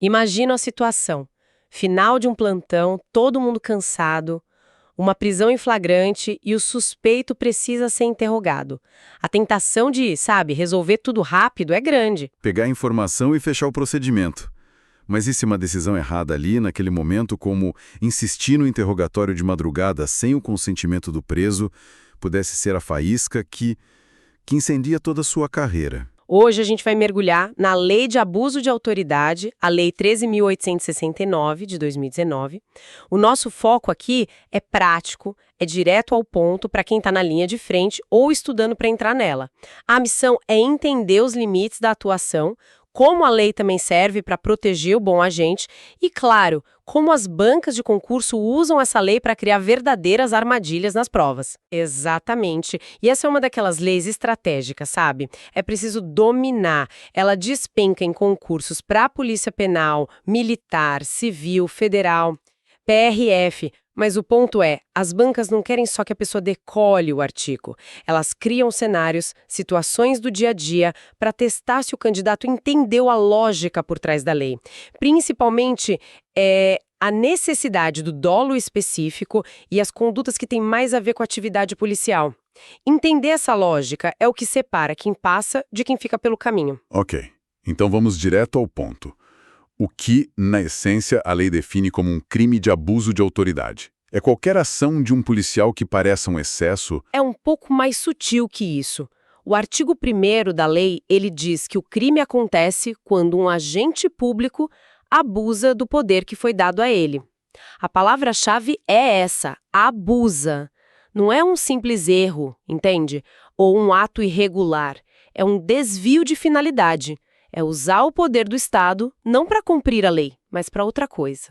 Imagina a situação. Final de um plantão, todo mundo cansado, uma prisão em flagrante e o suspeito precisa ser interrogado. A tentação de, sabe, resolver tudo rápido é grande. Pegar a informação e fechar o procedimento. Mas e se uma decisão errada ali, naquele momento, como insistir no interrogatório de madrugada sem o consentimento do preso, pudesse ser a faísca que incendia toda a sua carreira? Hoje a gente vai mergulhar na Lei de Abuso de Autoridade, a Lei 13.869, de 2019. O nosso foco aqui é prático, é direto ao ponto para quem está na linha de frente ou estudando para entrar nela. A missão é entender os limites da atuação, como a lei também serve para proteger o bom agente e, claro, como as bancas de concurso usam essa lei para criar verdadeiras armadilhas nas provas. Exatamente. E essa é uma daquelas leis estratégicas, sabe? É preciso dominar. Ela despenca em concursos para a Polícia Penal, Militar, Civil, Federal, PRF. Mas o ponto é, as bancas não querem só que a pessoa decolhe o artigo. Elas criam cenários, situações do dia a dia, para testar se o candidato entendeu a lógica por trás da lei. Principalmente, a necessidade do dolo específico e as condutas que têm mais a ver com a atividade policial. Entender essa lógica é o que separa quem passa de quem fica pelo caminho. Ok, então vamos direto ao ponto. O que, na essência, a lei define como um crime de abuso de autoridade? É qualquer ação de um policial que pareça um excesso? É um pouco mais sutil que isso. O artigo 1º da lei, ele diz que o crime acontece quando um agente público abusa do poder que foi dado a ele. A palavra-chave é essa, abusa. Não é um simples erro, entende? Ou um ato irregular. É um desvio de finalidade. É usar o poder do Estado não para cumprir a lei, mas para outra coisa.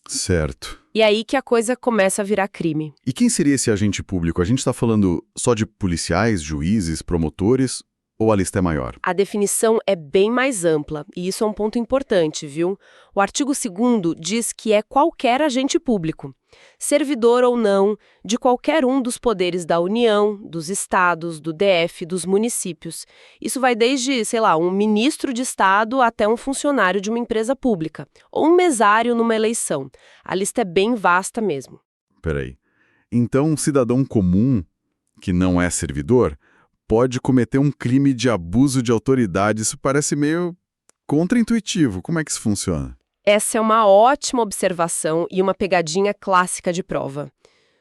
Certo. E aí que a coisa começa a virar crime. E quem seria esse agente público? A gente está falando só de policiais, juízes, promotores, ou a lista é maior? A definição é bem mais ampla, e isso é um ponto importante, viu? O artigo 2º diz que é qualquer agente público, servidor ou não, de qualquer um dos poderes da União, dos estados, do DF, dos municípios. Isso vai desde, sei lá, um ministro de Estado até um funcionário de uma empresa pública, ou um mesário numa eleição. A lista é bem vasta mesmo. Peraí. Então, um cidadão comum, que não é servidor, pode cometer um crime de abuso de autoridade. Isso parece meio contraintuitivo. Como é que isso funciona? Essa é uma ótima observação e uma pegadinha clássica de prova.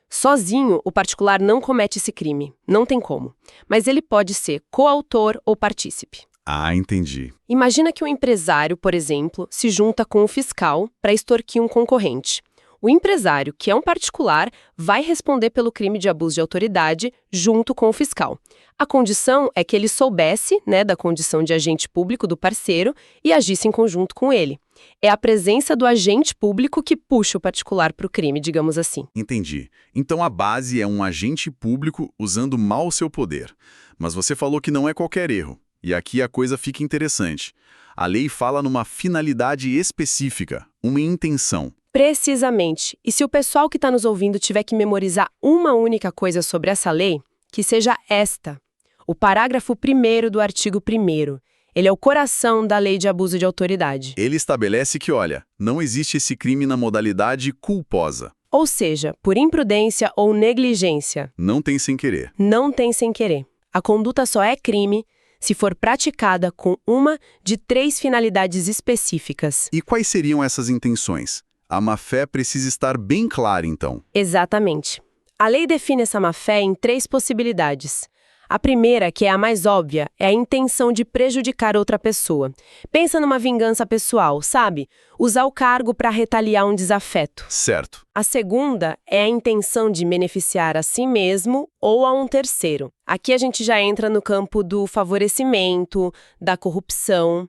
Sozinho, o particular não comete esse crime, não tem como. Mas ele pode ser coautor ou partícipe. Ah, entendi. Imagina que um empresário, por exemplo, se junta com um fiscal para extorquir um concorrente. O empresário, que é um particular, vai responder pelo crime de abuso de autoridade junto com o fiscal. A condição é que ele soubesse, da condição de agente público do parceiro e agisse em conjunto com ele. É a presença do agente público que puxa o particular para o crime, digamos assim. Entendi. Então a base é um agente público usando mal o seu poder. Mas você falou que não é qualquer erro. E aqui a coisa fica interessante. A lei fala numa finalidade específica, uma intenção. Precisamente. E se o pessoal que está nos ouvindo tiver que memorizar uma única coisa sobre essa lei, que seja esta. O parágrafo 1º do artigo 1º. Ele é o coração da lei de abuso de autoridade. Ele estabelece que, não existe esse crime na modalidade culposa. Ou seja, por imprudência ou negligência. Não tem sem querer. Não tem sem querer. A conduta só é crime se for praticada com uma de 3 finalidades específicas. E quais seriam essas intenções? A má-fé precisa estar bem clara, então. Exatamente. A lei define essa má-fé em 3 possibilidades. A primeira, que é a mais óbvia, é a intenção de prejudicar outra pessoa. Pensa numa vingança pessoal, sabe? Usar o cargo para retaliar um desafeto. Certo. A segunda é a intenção de beneficiar a si mesmo ou a um terceiro. Aqui a gente já entra no campo do favorecimento, da corrupção.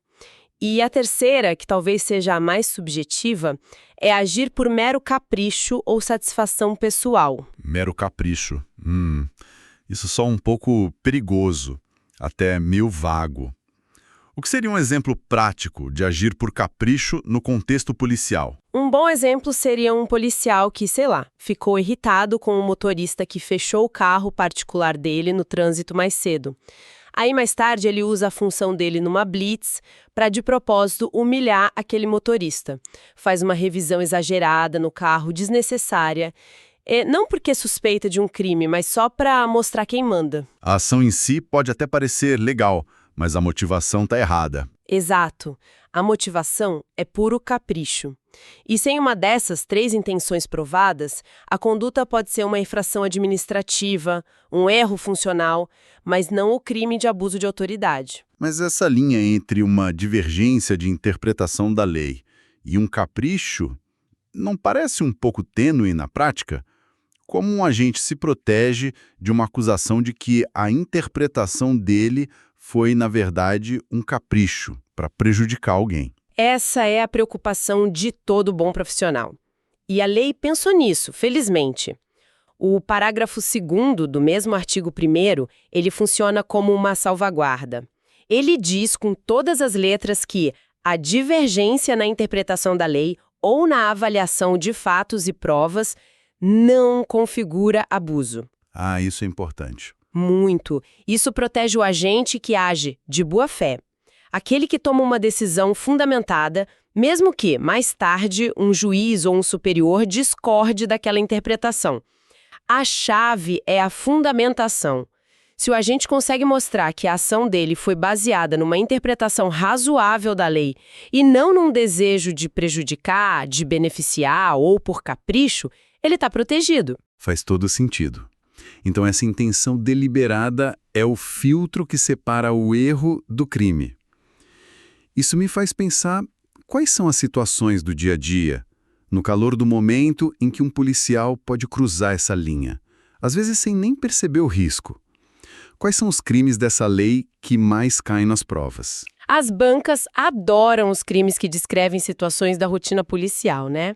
E a terceira, que talvez seja a mais subjetiva, é agir por mero capricho ou satisfação pessoal. Mero capricho. Isso só um pouco perigoso, até meio vago. O que seria um exemplo prático de agir por capricho no contexto policial? Um bom exemplo seria um policial que, ficou irritado com um motorista que fechou o carro particular dele no trânsito mais cedo. Aí, mais tarde, ele usa a função dele numa blitz para, de propósito, humilhar aquele motorista. Faz uma revisão exagerada no carro, desnecessária. Não porque suspeita de um crime, mas só para mostrar quem manda. A ação em si pode até parecer legal, mas a motivação está errada. Exato. A motivação é puro capricho. E sem uma dessas 3 intenções provadas, a conduta pode ser uma infração administrativa, um erro funcional, mas não o crime de abuso de autoridade. Mas essa linha entre uma divergência de interpretação da lei e um capricho não parece um pouco tênue na prática? Como um agente se protege de uma acusação de que a interpretação dele foi, na verdade, um capricho para prejudicar alguém? Essa é a preocupação de todo bom profissional. E a lei pensou nisso, felizmente. O parágrafo 2º do mesmo artigo 1º, ele funciona como uma salvaguarda. Ele diz com todas as letras que a divergência na interpretação da lei ou na avaliação de fatos e provas não configura abuso. Ah, isso é importante. Muito. Isso protege o agente que age de boa fé. Aquele que toma uma decisão fundamentada, mesmo que, mais tarde, um juiz ou um superior discorde daquela interpretação. A chave é a fundamentação. Se o agente consegue mostrar que a ação dele foi baseada numa interpretação razoável da lei e não num desejo de prejudicar, de beneficiar ou por capricho, ele está protegido. Faz todo sentido. Então essa intenção deliberada é o filtro que separa o erro do crime. Isso me faz pensar quais são as situações do dia a dia, no calor do momento em que um policial pode cruzar essa linha, às vezes sem nem perceber o risco. Quais são os crimes dessa lei que mais caem nas provas? As bancas adoram os crimes que descrevem situações da rotina policial, né?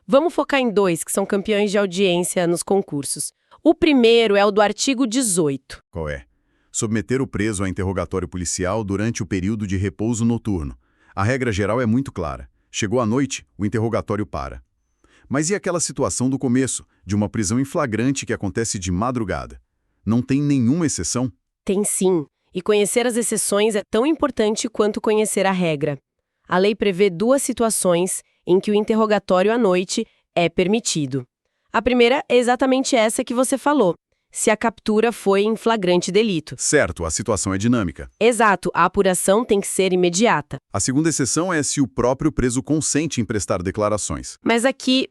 Vamos focar em 2 que são campeões de audiência nos concursos. O primeiro é o do artigo 18. Qual é? Submeter o preso a interrogatório policial durante o período de repouso noturno. A regra geral é muito clara. Chegou a noite, o interrogatório para. Mas e aquela situação do começo, de uma prisão em flagrante que acontece de madrugada? Não tem nenhuma exceção? Tem sim. E conhecer as exceções é tão importante quanto conhecer a regra. A lei prevê 2 situações em que o interrogatório à noite é permitido. A primeira é exatamente essa que você falou, se a captura foi em flagrante delito. Certo, a situação é dinâmica. Exato, a apuração tem que ser imediata. A segunda exceção é se o próprio preso consente em prestar declarações. Mas aqui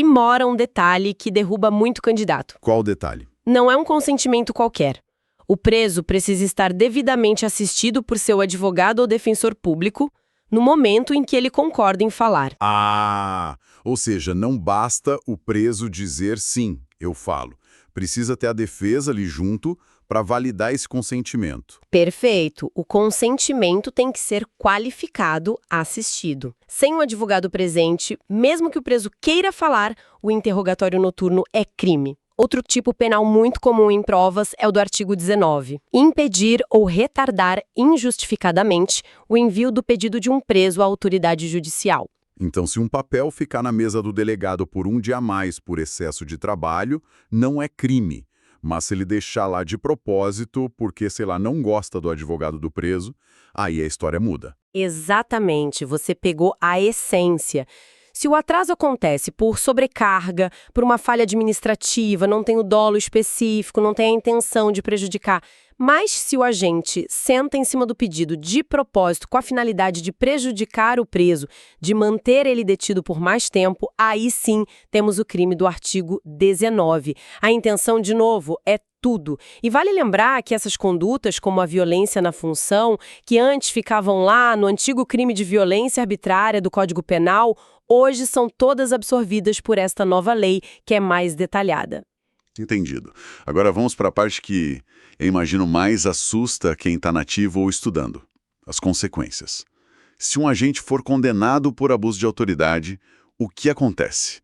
mora um detalhe que derruba muito candidato. Qual o detalhe? Não é um consentimento qualquer. O preso precisa estar devidamente assistido por seu advogado ou defensor público no momento em que ele concorda em falar. Ah, ou seja, não basta o preso dizer sim, eu falo. Precisa ter a defesa ali junto para validar esse consentimento. Perfeito. O consentimento tem que ser qualificado, assistido. Sem um advogado presente, mesmo que o preso queira falar, o interrogatório noturno é crime. Outro tipo penal muito comum em provas é o do artigo 19. Impedir ou retardar injustificadamente o envio do pedido de um preso à autoridade judicial. Então, se um papel ficar na mesa do delegado por um dia a mais por excesso de trabalho, não é crime. Mas se ele deixar lá de propósito, porque, sei lá, não gosta do advogado do preso, aí a história muda. Exatamente, você pegou a essência. Se o atraso acontece por sobrecarga, por uma falha administrativa, não tem o dolo específico, não tem a intenção de prejudicar, mas se o agente senta em cima do pedido de propósito com a finalidade de prejudicar o preso, de manter ele detido por mais tempo, aí sim temos o crime do artigo 19. A intenção, de novo, é tudo. E vale lembrar que essas condutas, como a violência na função, que antes ficavam lá no antigo crime de violência arbitrária do Código Penal, hoje são todas absorvidas por esta nova lei, que é mais detalhada. Entendido. Agora vamos para a parte que eu imagino mais assusta quem está nativo ou estudando. As consequências. Se um agente for condenado por abuso de autoridade, o que acontece?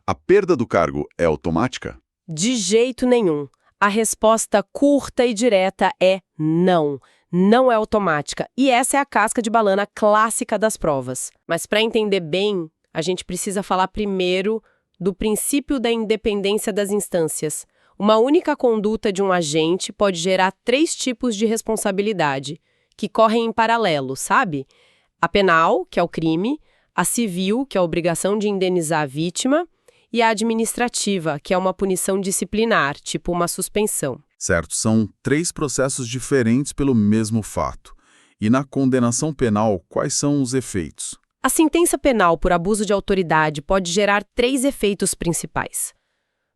A perda do cargo é automática? De jeito nenhum. A resposta curta e direta é não. Não é automática. E essa é a casca de banana clássica das provas. Mas para entender bem, a gente precisa falar primeiro do princípio da independência das instâncias. Uma única conduta de um agente pode gerar 3 tipos de responsabilidade, que correm em paralelo, sabe? A penal, que é o crime, a civil, que é a obrigação de indenizar a vítima, e a administrativa, que é uma punição disciplinar, tipo uma suspensão. Certo, são 3 processos diferentes pelo mesmo fato. E na condenação penal, quais são os efeitos? A sentença penal por abuso de autoridade pode gerar 3 efeitos principais.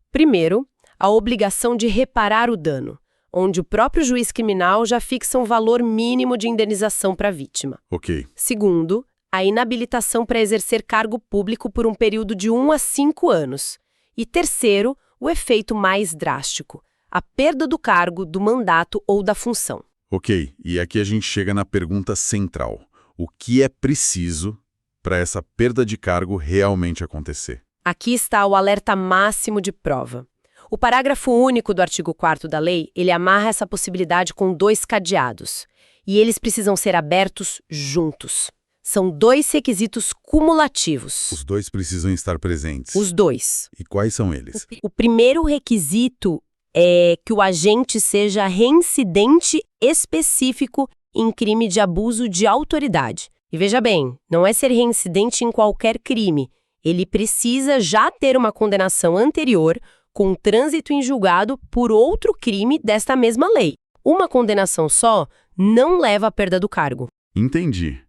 Primeiro, a obrigação de reparar o dano, onde o próprio juiz criminal já fixa um valor mínimo de indenização para a vítima. Ok. Segundo, a inabilitação para exercer cargo público por um período de 1 a 5 anos. E terceiro, o efeito mais drástico, a perda do cargo, do mandato ou da função. Ok, e aqui a gente chega na pergunta central. O que é preciso para essa perda de cargo realmente acontecer? Aqui está o alerta máximo de prova. O parágrafo único do artigo 4º da lei, ele amarra essa possibilidade com 2 cadeados. E eles precisam ser abertos juntos. São 2 requisitos cumulativos. Os 2 precisam estar presentes. Os 2. E quais são eles? O primeiro requisito é que o agente seja reincidente específico em crime de abuso de autoridade. E veja bem, não é ser reincidente em qualquer crime. Ele precisa já ter uma condenação anterior com trânsito em julgado por outro crime desta mesma lei. Uma condenação só não leva à perda do cargo. Entendi.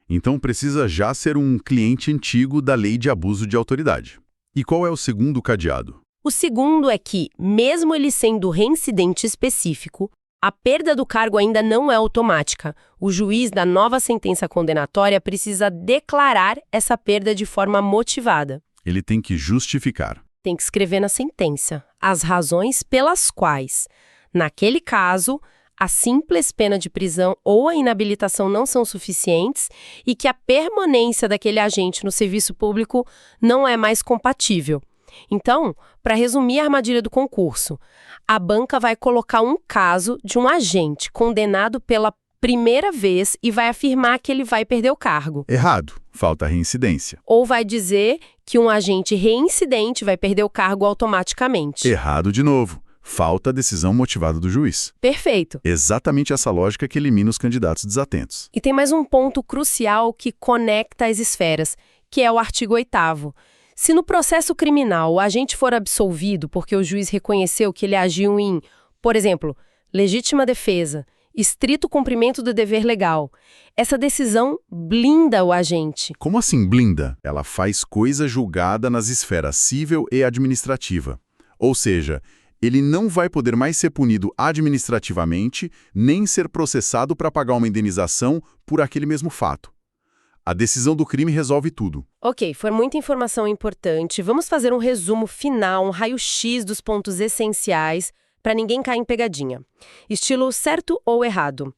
Então precisa já ser um cliente antigo da lei de abuso de autoridade. E qual é o segundo cadeado? O segundo é que, mesmo ele sendo reincidente específico, a perda do cargo ainda não é automática. O juiz da nova sentença condenatória precisa declarar essa perda de forma motivada. Ele tem que justificar. Tem que escrever na sentença as razões pelas quais, naquele caso, a simples pena de prisão ou a inabilitação não são suficientes e que a permanência daquele agente no serviço público não é mais compatível. Então, para resumir a armadilha do concurso, a banca vai colocar um caso de um agente condenado pela primeira vez e vai afirmar que ele vai perder o cargo. Errado. Falta reincidência. Ou vai dizer que um agente reincidente vai perder o cargo automaticamente. Errado de novo. Falta a decisão motivada do juiz. Perfeito. Exatamente essa lógica que elimina os candidatos desatentos. E tem mais um ponto crucial que conecta as esferas, que é o artigo 8º. Se no processo criminal o agente for absolvido porque o juiz reconheceu que ele agiu em, por exemplo, legítima defesa, estrito cumprimento do dever legal, essa decisão blinda o agente. Como assim blinda? Ela faz coisa julgada nas esferas civil e administrativa. Ou seja, ele não vai poder mais ser punido administrativamente, nem ser processado para pagar uma indenização por aquele mesmo fato. A decisão do crime resolve tudo. Ok, foi muita informação importante. Vamos fazer um resumo final, um raio-x dos pontos essenciais para ninguém cair em pegadinha. Estilo certo ou errado.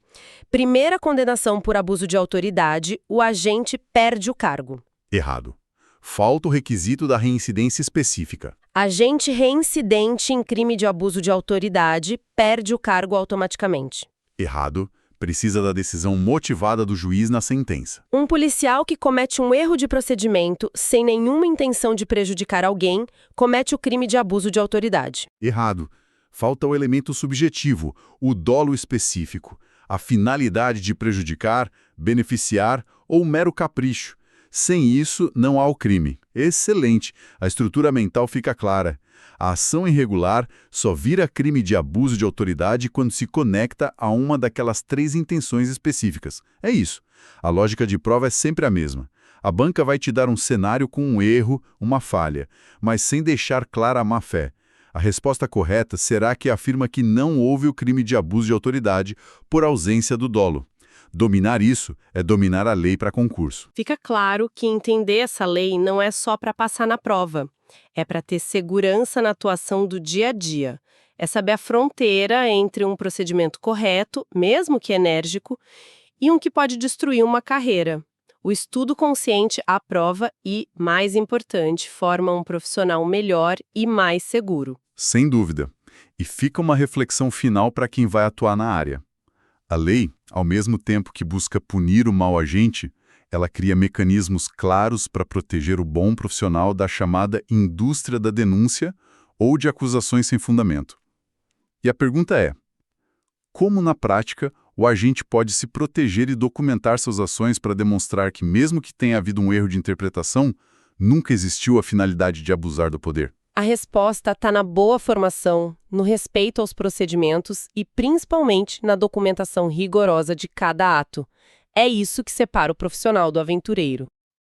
Primeira condenação por abuso de autoridade, o agente perde o cargo. Errado. Falta o requisito da reincidência específica. Agente reincidente em crime de abuso de autoridade perde o cargo automaticamente. Errado. Precisa da decisão motivada do juiz na sentença. Um policial que comete um erro de procedimento sem nenhuma intenção de prejudicar alguém comete o crime de abuso de autoridade. Errado. Falta o elemento subjetivo, o dolo específico, a finalidade de prejudicar, beneficiar ou mero capricho. Sem isso, não há o crime. Excelente! A estrutura mental fica clara. A ação irregular só vira crime de abuso de autoridade quando se conecta a uma daquelas 3 intenções específicas. É isso. A lógica de prova é sempre a mesma. A banca vai te dar um cenário com um erro, uma falha, mas sem deixar clara a má-fé. A resposta correta será que afirma que não houve o crime de abuso de autoridade por ausência do dolo. Dominar isso é dominar a lei para concurso. Fica claro que entender essa lei não é só para passar na prova. É para ter segurança na atuação do dia a dia. É saber a fronteira entre um procedimento correto, mesmo que enérgico, e um que pode destruir uma carreira. O estudo consciente à prova e, mais importante, forma um profissional melhor e mais seguro. Sem dúvida. E fica uma reflexão final para quem vai atuar na área. A lei, ao mesmo tempo que busca punir o mau agente, ela cria mecanismos claros para proteger o bom profissional da chamada indústria da denúncia ou de acusações sem fundamento. E a pergunta é: como na prática o agente pode se proteger e documentar suas ações para demonstrar que, mesmo que tenha havido um erro de interpretação, nunca existiu a finalidade de abusar do poder? A resposta está na boa formação, no respeito aos procedimentos e, principalmente, na documentação rigorosa de cada ato. É isso que separa o profissional do aventureiro.